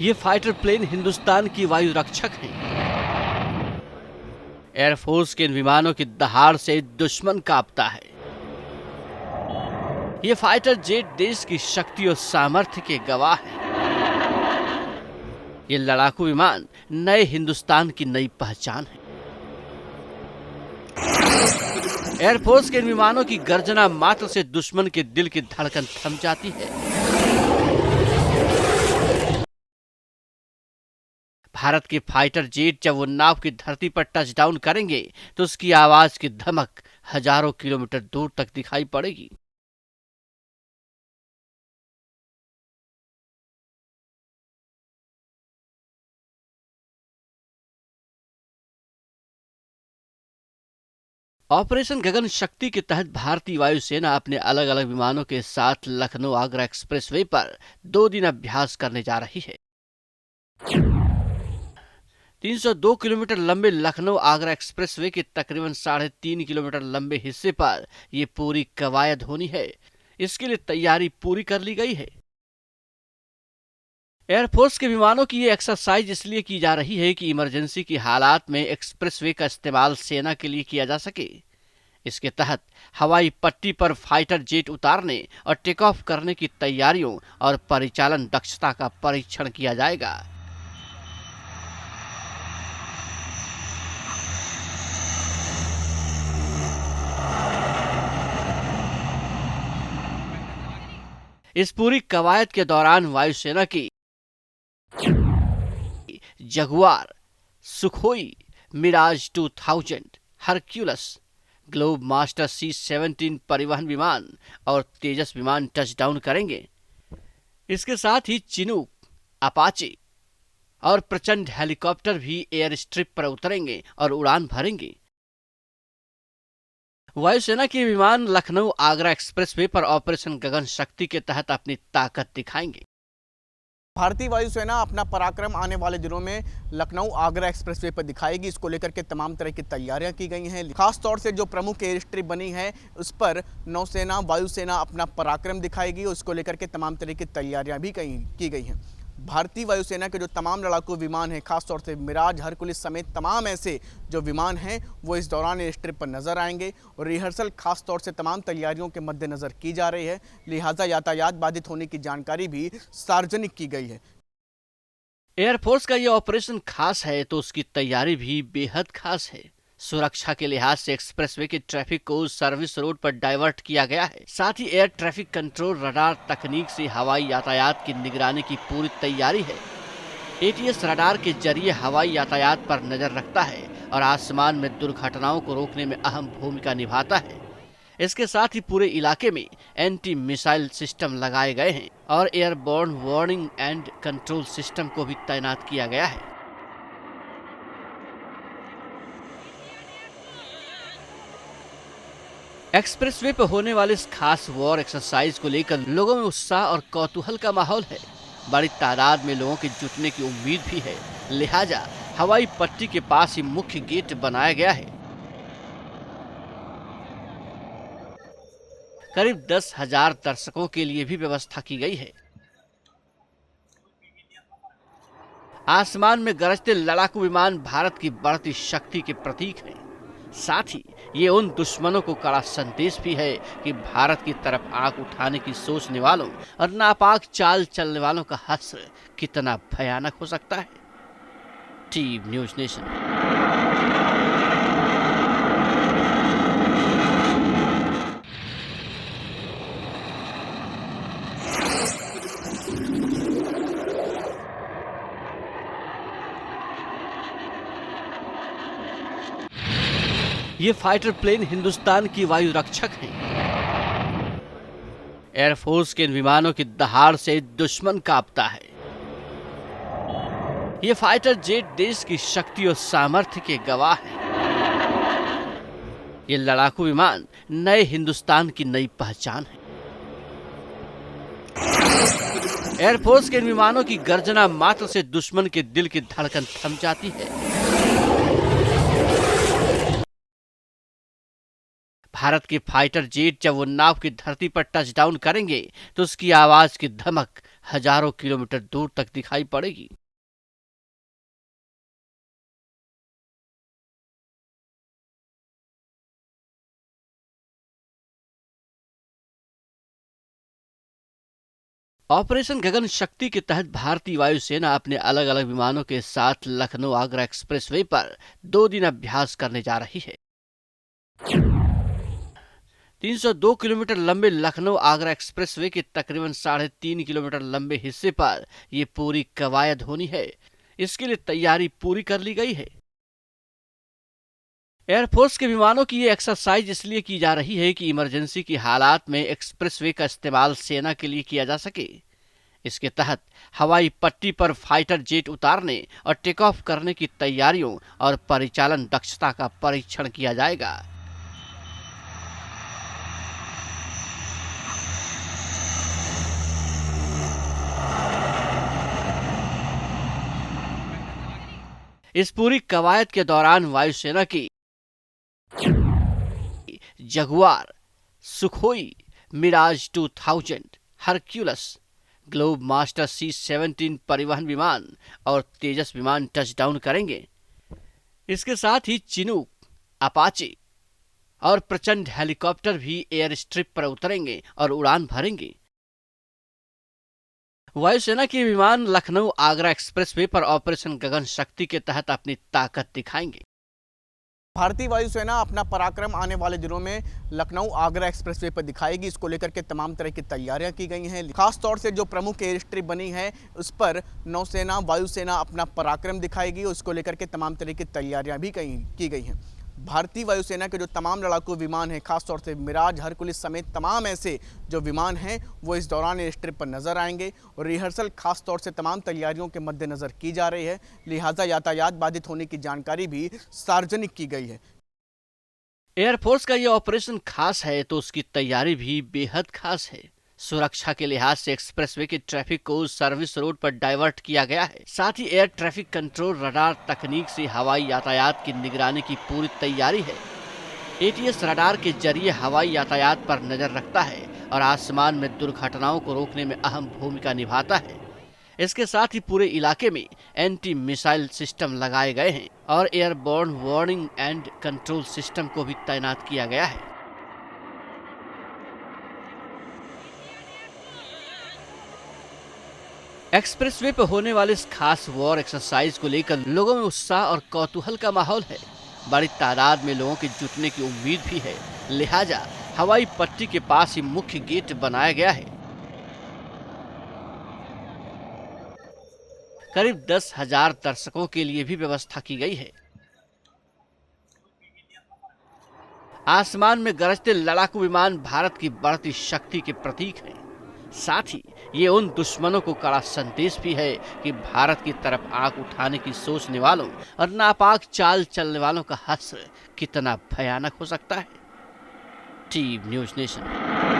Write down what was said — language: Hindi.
ये फाइटर प्लेन हिंदुस्तान की वायु रक्षक हैं। एयरफोर्स के इन विमानों की दहाड़ से दुश्मन कांपता है। ये फाइटर जेट देश की शक्ति और सामर्थ्य के गवाह हैं। ये लड़ाकू विमान नए हिंदुस्तान की नई पहचान है। एयरफोर्स के इन विमानों की गर्जना मात्र से दुश्मन के दिल की धड़कन थम जाती है। भारत के फाइटर जेट जब उन्नाव की धरती पर टचडाउन करेंगे तो उसकी आवाज की धमक हजारों किलोमीटर दूर तक दिखाई पड़ेगी। ऑपरेशन गगन शक्ति के तहत भारतीय वायुसेना अपने अलग अलग विमानों के साथ लखनऊ आगरा एक्सप्रेसवे पर 2 दिन अभ्यास करने जा रही है। 302 किलोमीटर लंबे लखनऊ आगरा एक्सप्रेसवे के तकरीबन 3.5 किलोमीटर लंबे हिस्से पर यह पूरी कवायद होनी है। इसके लिए तैयारी पूरी कर ली गई है। एयरफोर्स के विमानों की ये एक्सरसाइज इसलिए की जा रही है कि इमरजेंसी की हालात में एक्सप्रेसवे का इस्तेमाल सेना के लिए किया जा सके। इसके तहत हवाई पट्टी पर फाइटर जेट उतारने और टेक ऑफ करने की तैयारियों और परिचालन दक्षता का परीक्षण किया जाएगा। इस पूरी कवायद के दौरान वायुसेना की Jaguar, Sukhoi, Mirage 2000, Hercules, Globemaster C-17 परिवहन विमान और तेजस विमान टचडाउन करेंगे। इसके साथ ही चिनूक, अपाचे और प्रचंड हेलीकॉप्टर भी एयर स्ट्रिप पर उतरेंगे और उड़ान भरेंगे। वायुसेना के विमान लखनऊ आगरा एक्सप्रेसवे पर ऑपरेशन गगन शक्ति के तहत अपनी ताकत दिखाएंगे। भारतीय वायुसेना अपना पराक्रम आने वाले दिनों में लखनऊ आगरा एक्सप्रेसवे पर दिखाएगी। इसको लेकर के तमाम तरह की तैयारियां की गई हैं। खास तौर से जो प्रमुख एयर स्ट्रिप बनी है उस पर नौसेना वायुसेना अपना पराक्रम दिखाएगी। उसको लेकर के तमाम तरह की तैयारियां भी की गई हैं। भारतीय वायुसेना के जो तमाम लड़ाकू विमान हैं, खासतौर से मिराज, हरकुलिस समेत तमाम ऐसे जो विमान हैं वो इस दौरान एयर स्ट्रिप पर नजर आएंगे और रिहर्सल खासतौर से तमाम तैयारियों के मद्देनजर की जा रही है। लिहाजा यातायात बाधित होने की जानकारी भी सार्वजनिक की गई है। एयरफोर्स का ये ऑपरेशन खास है तो उसकी तैयारी भी बेहद खास है। सुरक्षा के लिहाज से एक्सप्रेसवे के ट्रैफिक को सर्विस रोड पर डाइवर्ट किया गया है। साथ ही एयर ट्रैफिक कंट्रोल रडार तकनीक से हवाई यातायात की निगरानी की पूरी तैयारी है। ATS रडार के जरिए हवाई यातायात पर नजर रखता है और आसमान में दुर्घटनाओं को रोकने में अहम भूमिका निभाता है। इसके साथ ही पूरे इलाके में एंटी मिसाइल सिस्टम लगाए गए हैं और airborne warning and control system को भी तैनात किया गया है। एक्सप्रेसवे पर होने वाले इस खास वॉर एक्सरसाइज को लेकर लोगों में उत्साह और कौतूहल का माहौल है। बड़ी तादाद में लोगों के जुटने की उम्मीद भी है। लिहाजा हवाई पट्टी के पास ही मुख्य गेट बनाया गया है। करीब 10,000 दर्शकों के लिए भी व्यवस्था की गई है। आसमान में गरजते लड़ाकू विमान भारत की बढ़ती शक्ति के प्रतीक हैं। साथ ही ये उन दुश्मनों को कड़ा संदेश भी है कि भारत की तरफ आंख उठाने की सोचने वालों और नापाक चाल चलने वालों का हश्र कितना भयानक हो सकता है। TV news nation. ये फाइटर प्लेन हिंदुस्तान की वायु रक्षक हैं। एयरफोर्स के इन विमानों की दहाड़ से दुश्मन कांपता है। ये फाइटर जेट देश की शक्ति और सामर्थ्य के गवाह हैं। ये लड़ाकू विमान नए हिंदुस्तान की नई पहचान है। एयरफोर्स के इन विमानों की गर्जना मात्र से दुश्मन के दिल की धड़कन थम जाती है। भारत के फाइटर जेट जब उन्नाव की धरती पर टचडाउन करेंगे तो उसकी आवाज की धमक हजारों किलोमीटर दूर तक दिखाई पड़ेगी। ऑपरेशन गगन शक्ति के तहत भारतीय वायुसेना अपने अलग अलग विमानों के साथ लखनऊ आगरा एक्सप्रेसवे पर 2 दिन अभ्यास करने जा रही है। 302 किलोमीटर लंबे लखनऊ आगरा एक्सप्रेसवे के तकरीबन 3.5 किलोमीटर लंबे हिस्से पर यह पूरी कवायद होनी है। इसके लिए तैयारी पूरी कर ली गई है। एयरफोर्स के विमानों की ये एक्सरसाइज इसलिए की जा रही है कि इमरजेंसी की हालात में एक्सप्रेसवे का इस्तेमाल सेना के लिए किया जा सके। इसके तहत हवाई पट्टी पर फाइटर जेट उतारने और टेक ऑफ करने की तैयारियों और परिचालन दक्षता का परीक्षण किया जाएगा। इस पूरी कवायद के दौरान वायुसेना की Jaguar, Sukhoi, Mirage 2000, Hercules, Globemaster C-17 परिवहन विमान और तेजस विमान टचडाउन करेंगे। इसके साथ ही चिनूक, अपाचे और प्रचंड हेलीकॉप्टर भी एयर स्ट्रिप पर उतरेंगे और उड़ान भरेंगे। वायुसेना के विमान लखनऊ आगरा एक्सप्रेसवे पर ऑपरेशन गगन शक्ति के तहत अपनी ताकत दिखाएंगे। भारतीय वायुसेना अपना पराक्रम आने वाले दिनों में लखनऊ आगरा एक्सप्रेसवे पर दिखाएगी। इसको लेकर के तमाम तरह की तैयारियां की गई हैं। खास तौर से जो प्रमुख एयर स्ट्रिप बनी है उस पर नौसेना वायुसेना अपना पराक्रम दिखाएगी और इसको लेकर के तमाम तरह की तैयारियां भी की गई हैं। भारतीय वायुसेना के जो तमाम लड़ाकू विमान हैं, खासतौर से मिराज, हरकुलिस समेत तमाम ऐसे जो विमान हैं वो इस दौरान एयर स्ट्रिप पर नजर आएंगे और रिहर्सल खास तौर से तमाम तैयारियों के मद्देनजर की जा रही है। लिहाजा यातायात बाधित होने की जानकारी भी सार्वजनिक की गई है। एयरफोर्स का यह ऑपरेशन खास है तो उसकी तैयारी भी बेहद खास है। सुरक्षा के लिहाज से एक्सप्रेसवे के ट्रैफिक को सर्विस रोड पर डाइवर्ट किया गया है। साथ ही एयर ट्रैफिक कंट्रोल रडार तकनीक से हवाई यातायात की निगरानी की पूरी तैयारी है। ATS रडार के जरिए हवाई यातायात पर नजर रखता है और आसमान में दुर्घटनाओं को रोकने में अहम भूमिका निभाता है। इसके साथ ही पूरे इलाके में एंटी मिसाइल सिस्टम लगाए गए हैं और airborne warning and control system को भी तैनात किया गया है। एक्सप्रेसवे पर होने वाले इस खास वॉर एक्सरसाइज को लेकर लोगों में उत्साह और कौतूहल का माहौल है। बड़ी तादाद में लोगों के जुटने की उम्मीद भी है। लिहाजा हवाई पट्टी के पास ही मुख्य गेट बनाया गया है। करीब 10,000 दर्शकों के लिए भी व्यवस्था की गई है। आसमान में गरजते लड़ाकू विमान भारत की बढ़ती शक्ति के प्रतीक हैं। साथ ही ये उन दुश्मनों को कड़ा संदेश भी है कि भारत की तरफ आंख उठाने की सोचने वालों और नापाक चाल चलने वालों का हश्र कितना भयानक हो सकता है। TV news nation.